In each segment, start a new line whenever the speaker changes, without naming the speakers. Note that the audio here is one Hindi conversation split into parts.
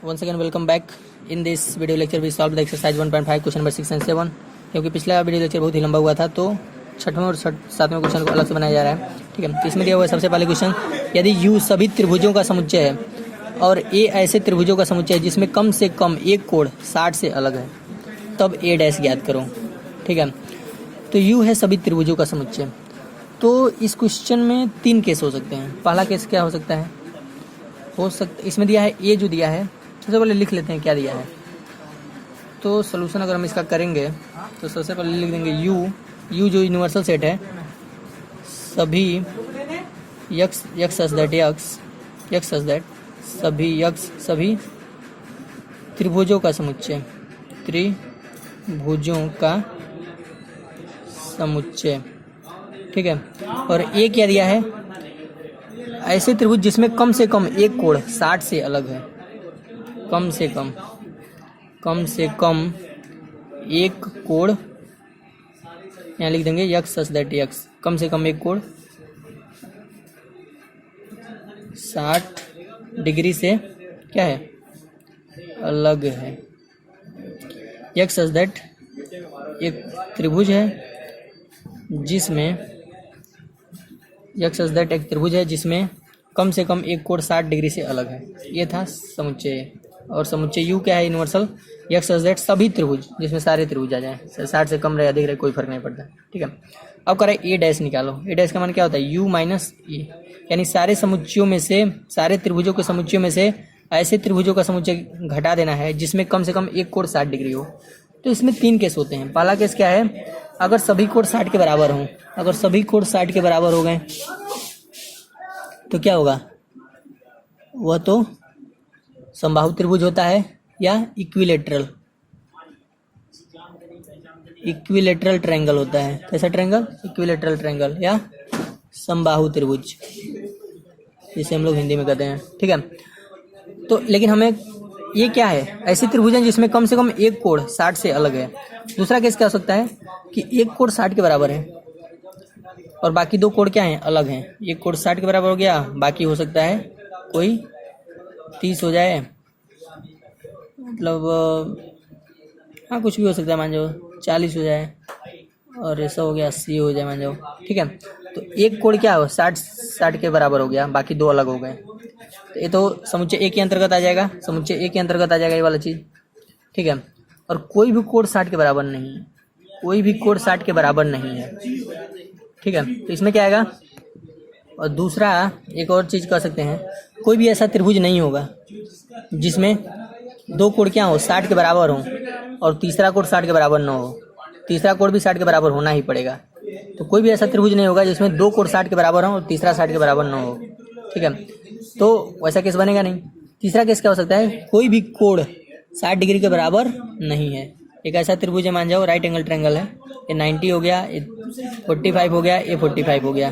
once again welcome back. In this video lecture we solved the exercise 1.5 question number 6 and 7. क्योंकि पिछला वीडियो लेक्चर बहुत ही लंबा हुआ था तो छठवें और सातवें क्वेश्चन को अलग से बनाया जा रहा है। ठीक है, इसमें दिया हुआ है सबसे पहले क्वेश्चन, यदि U सभी त्रिभुजों का समुच्चय है और A ऐसे त्रिभुजों का समुच्चय है जिसमें कम से कम एक कोण 60 से अलग है, तब A डैश ज्ञात करो। ठीक है, तो U है सभी त्रिभुजों का समुच्चय। तो इस क्वेश्चन में तीन केस हो सकते हैं। पहला केस क्या हो सकता है, इसमें दिया है A जो दिया है, सबसे पहले लिख लेते हैं क्या दिया है। तो सलूशन अगर हम इसका करेंगे तो सबसे पहले लिख देंगे U जो यूनिवर्सल सेट है, सभी सभी त्रिभुजों का समुच्चय, ठीक है। और A क्या दिया है, ऐसे त्रिभुज जिसमें कम से कम एक कोण 60 से अलग है, कम से कम एक कोण, यहाँ लिख देंगे x, कम से कम एक कोण 60 डिग्री से क्या है, अलग है। x सच दैट एक त्रिभुज है जिसमें कम से कम एक कोण 60 डिग्री से अलग है। ये था समुच्चय। और समुच्चय U क्या है, यूनिवर्सल। x सच दैट सभी त्रिभुज जिसमें सारे त्रिभुज आ जाएं, 60 से कम रहे अधिक रहे कोई फर्क नहीं पड़ता। ठीक है, अब करें A डैश निकालो। A डैश का मान क्या होता है, U माइनस E, यानी सारे त्रिभुजों के समुच्चयों में से ऐसे त्रिभुजों का समुच्चय घटा देना है जिसमें कम से कम एक कोण 60 डिग्री हो। तो इसमें तीन केस होते हैं। पहला केस क्या है, अगर सभी कोण 60 के बराबर हों, अगर सभी कोण 60 के बराबर हो गए तो क्या होगा, वह तो समबाहु त्रिभुज होता है या इक्विलेटरल ट्रायंगल होता है। कैसा ट्रायंगल, इक्विलेटरल ट्रायंगल या समबाहु त्रिभुज जिसे हम लोग हिंदी में कहते हैं। ठीक है, तो लेकिन हमें ये क्या है, ऐसे त्रिभुज हैं जिसमें कम से कम एक कोण 60 से अलग है। दूसरा केस क्या हो सकता है कि एक कोण 60 के बराबर है और बाकी दो कोण क्या हैं, अलग हैं। एक कोण 60 के बराबर हो गया, बाकी हो सकता है कोई 30 हो जाए, मतलब हाँ कुछ भी हो सकता है, मान जाओ 40 हो जाए, और ऐसा हो गया 80 हो जाए, मान जाओ। ठीक है, तो एक कोण क्या हो 60 के बराबर हो गया, बाकी दो अलग हो गए। तो ये तो समुच्चय A के अंतर्गत आ जाएगा, ये वाला चीज़। ठीक है, और कोई भी कोण 60 के बराबर नहीं है, ठीक है, तो इसमें क्या आएगा। और दूसरा एक और चीज़ कर सकते हैं, कोई भी ऐसा त्रिभुज नहीं होगा जिसमें दो कोण क्या हो 60 के बराबर हो और तीसरा कोण 60 के बराबर न हो। तीसरा कोण भी 60 के बराबर होना ही पड़ेगा। तो कोई भी ऐसा त्रिभुज नहीं होगा जिसमें दो कोण 60 के बराबर हो और तीसरा 60 के बराबर न हो। ठीक है, तो वैसा केस बनेगा नहीं। तीसरा केस क्या हो सकता है, कोई भी कोण 60 डिग्री के बराबर नहीं है। एक ऐसा त्रिभुज है, मान जाओ राइट एंगल ट्रायंगल है, ये 90 हो गया, ये 45 हो गया, ये 45 हो गया।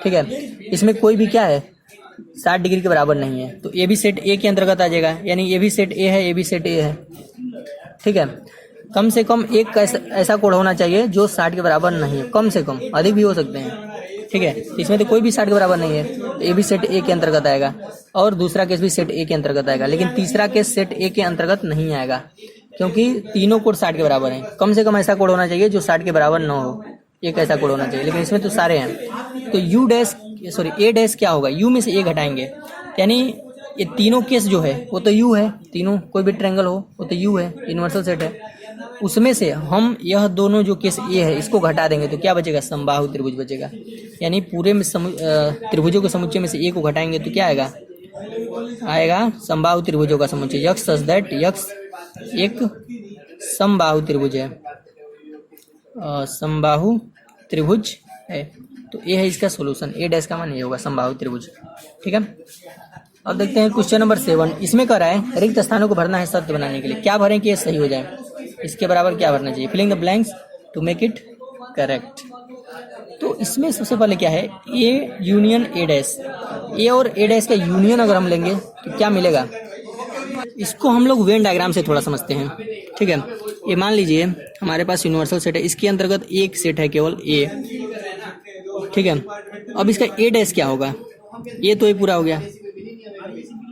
ठीक है, इसमें कोई भी क्या है 60 डिग्री के बराबर नहीं है, तो ये भी सेट A के अंतर्गत आ जाएगा, यानी ये भी सेट A है, ये भी सेट A है। ठीक है, कम से कम एक ऐसा कोण होना चाहिए जो 60 के बराबर नहीं है, कम से कम, अधिक भी हो सकते हैं। ठीक है, इसमें तो कोई भी 60 के बराबर नहीं है, तो ये भी सेट A के अंतर्गत आएगा और दूसरा केस भी सेट A के अंतर्गत आएगा। लेकिन तीसरा केस सेट A के अंतर्गत नहीं आएगा क्योंकि तीनों कोण 60 के बराबर हैं। कम से कम ऐसा कोण होना चाहिए जो 60 के बराबर न हो, एक ऐसा कोण होना चाहिए, लेकिन इसमें तो सारे हैं। तो A डैश क्या होगा, U में से A घटाएंगे, यानी ये तीनों केस जो है वो तो U है, तीनों कोई भी ट्रायंगल हो वो तो U है, यूनिवर्सल सेट है। उसमें से हम यह दोनों जो केस A है इसको घटा देंगे तो क्या बचेगा, समबाहु त्रिभुज बचेगा। यानी पूरे में त्रिभुजों के समुच्चय में से A को घटाएंगे तो क्या आएगा समबाहु त्रिभुजों का समुच्चय। x सच दैट x एक समबाहु त्रिभुज है, समबाहु त्रिभुज है। तो A है इसका सोल्यूशन, A डैश का मान ये होगा, समबाहु त्रिभुज। ठीक है, अब देखते हैं क्वेश्चन नंबर 7। इसमें कह रहा है रिक्त स्थानों को भरना है सत्य बनाने के लिए। क्या भरें कि ये सही हो जाए, इसके बराबर क्या भरना चाहिए, filling the blanks to make it correct. तो इसमें सबसे पहले क्या है, A union A dash, A और A डैश का यूनियन अगर हम लेंगे तो क्या मिलेगा। इसको हम लोग वेन डायग्राम से थोड़ा समझते हैं। ठीक है, ये मान लीजिए हमारे पास यूनिवर्सल सेट है, इसके अंतर्गत एक सेट है केवल A। ठीक है, अब इसका A डैश क्या होगा, ये तो ये पूरा हो गया,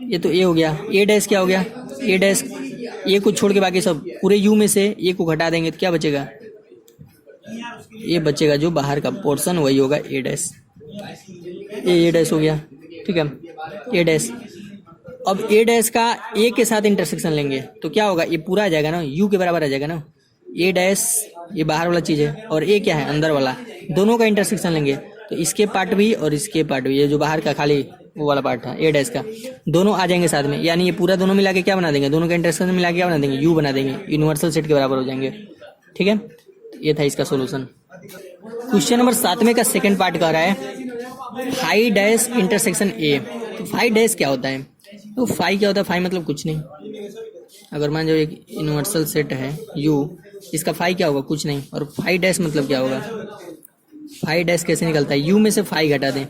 ये तो ए हो गया, ए डैश क्या हो गया, ए डैश, ए को छोड़ के बाकी सब पूरे यू में से ए को घटा देंगे तो क्या बचेगा, ये बचेगा जो बाहर का पोर्शन वही होगा ए डैश। ए डैश हो गया, ठीक है, ए डैश। अब ए डैश का ए के साथ इंटरसेक्शन लेंगे तो क्या होगा, ये पूरा आ जाएगा ना, यू के बराबर आ जाएगा ना। ए डैश ये बाहर वाला चीज है और ए क्या है, अंदर वाला, दोनों का इंटरसेक्शन लेंगे तो इसके पार्ट भी और इसके पार्ट भी, ये जो बाहर का खाली वो वाला पार्ट था ए डैश का, दोनों आ जाएंगे साथ में, यानी ये पूरा दोनों मिला के क्या बना देंगे, दोनों का इंटरसेक्शन मिला के क्या बना देंगे, यू बना देंगे, यूनिवर्सल सेट के बराबर हो जाएंगे। ठीक है, ये था इसका सोल्यूशन। क्वेश्चन नंबर 7 का सेकंड पार्ट कह रहा है फाई डैश इंटरसेक्शन ए। तो फाई डैश क्या होता है, तो फाई क्या होता है, फाई मतलब कुछ नहीं। अगर मान लो एक यूनिवर्सल सेट है यू, इसका फाई क्या होगा, कुछ नहीं। और फाई डैश मतलब क्या होगा, फाई डैश कैसे निकलता है, यू में से फाई घटा दें,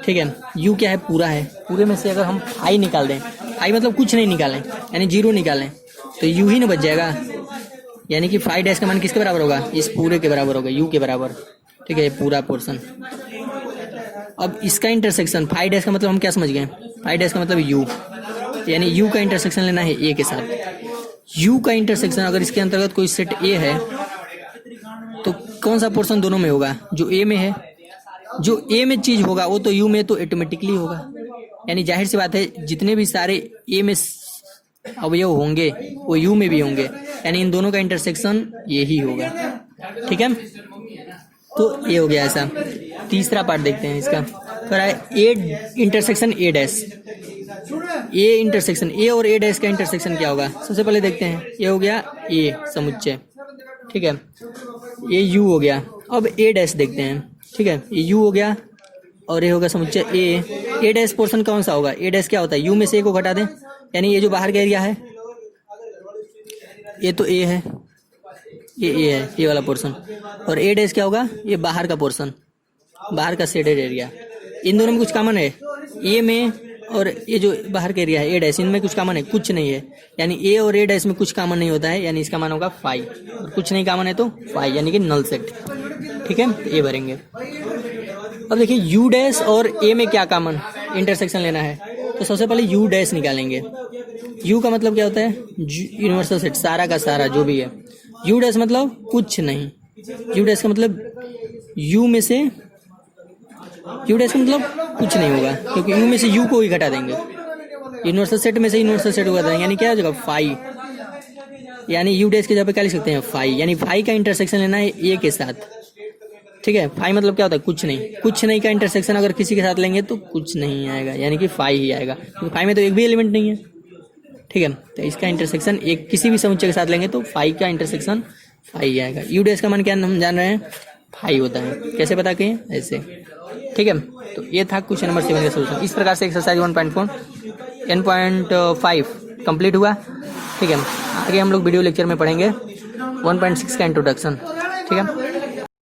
ठीक है, यू क्या है, पूरा है, पूरे में से अगर हम फाई निकाल दें, फाई मतलब कुछ नहीं निकालें, यानी जीरो निकालें तो यू ही ना बच जाएगा, यानी कि फाई डैश का मान किसके बराबर होगा, इस पूरे के बराबर होगा, यू के बराबर। ठीक है, ये पूरा पोर्शन। अब इसका इंटरसेक्शन, फाई डैश का मतलब हम क्या समझ गए, फाई डैश का मतलब यू, यानी यू का इंटरसेक्शन लेना है ए के साथ। यू का इंटरसेक्शन अगर इसके अंतर्गत कोई सेट ए है तो कौन सा पोर्शन दोनों में होगा, जो ए में है, जो ए में चीज होगा वो तो यू में तो ऑटोमेटिकली होगा, यानी जाहिर सी बात है जितने भी सारे ए में अवयव होंगे वो यू में भी होंगे, यानी इन दोनों का इंटरसेक्शन ये ही होगा। ठीक है, तो ये हो गया ऐसा। तीसरा पार्ट देखते हैं इसका, कह रहा है A intersection A dash. A intersection, A और ए डैश का इंटरसेक्शन क्या होगा, सबसे पहले देखते हैं। ये हो गया ए समुच्चय, ठीक है, ये यू हो गया। अब ए डैश देखते हैं, ठीक है, ये यू हो गया और ये होगा समुच्चय ए। ए डैश पोर्शन कौन सा होगा, ए डैश क्या होता है, यू में से ए को घटा दें, यानी ये जो बाहर का एरिया है ये तो ए है, ये ए है, ये वाला पोर्शन, और ए डैश क्या होगा, ये बाहर का पोर्शन, बाहर का शेडेड एरिया। इन दोनों में कुछ कॉमन है, ए में और ये जो बाहर का एरिया है ए डैश, इनमें कुछ कॉमन है, कुछ नहीं है, यानी ए और ए डैश में कुछ कॉमन नहीं होता है, यानी इसका मान होगा फाई, और कुछ नहीं कॉमन है तो फाई, यानी कि नल सेट। ठीक है, ये भरेंगे। अब देखिए यू डैश और ए में क्या कॉमन इंटरसेक्शन लेना है, तो सबसे पहले यू डैश निकालेंगे। यू का मतलब क्या होता है, यूनिवर्सल सेट, सारा का सारा जो भी है। यू डैश मतलब कुछ नहीं, यू डैश का मतलब यू में से, यू डैश का मतलब कुछ नहीं होगा, क्योंकि यू में से यू को ही घटा देंगे, यूनिवर्सल सेट में से यूनिवर्सल सेट को घटा देंगे, यानी क्या हो जाएगा फाई, यानी यू डैश की जगह पे क्या लिख सकते हैं फाई, यानी फाई का इंटरसेक्शन लेना है ए के साथ। ठीक है, फाई मतलब क्या होता है, कुछ नहीं। कुछ नहीं का इंटरसेक्शन अगर किसी के साथ लेंगे तो कुछ नहीं आएगा, यानी कि फाई ही आएगा, क्योंकि फाई में तो एक भी एलिमेंट नहीं है। ठीक है, तो इसका इंटरसेक्शन एक किसी भी समुच्चय के साथ लेंगे तो फाई का इंटरसेक्शन फाई आएगा। यू डैश का मान क्या हम जान रहे हैं, फाई होता है। कैसे पता करें, ऐसे। ठीक है, तो ये था क्वेश्चन नंबर 7 का सोल्यूशन। इस प्रकार से एक्सरसाइज 1.4 N.5 कंप्लीट हुआ। ठीक है, आगे हम लोग वीडियो लेक्चर में पढ़ेंगे 1.6 का इंट्रोडक्शन। ठीक है।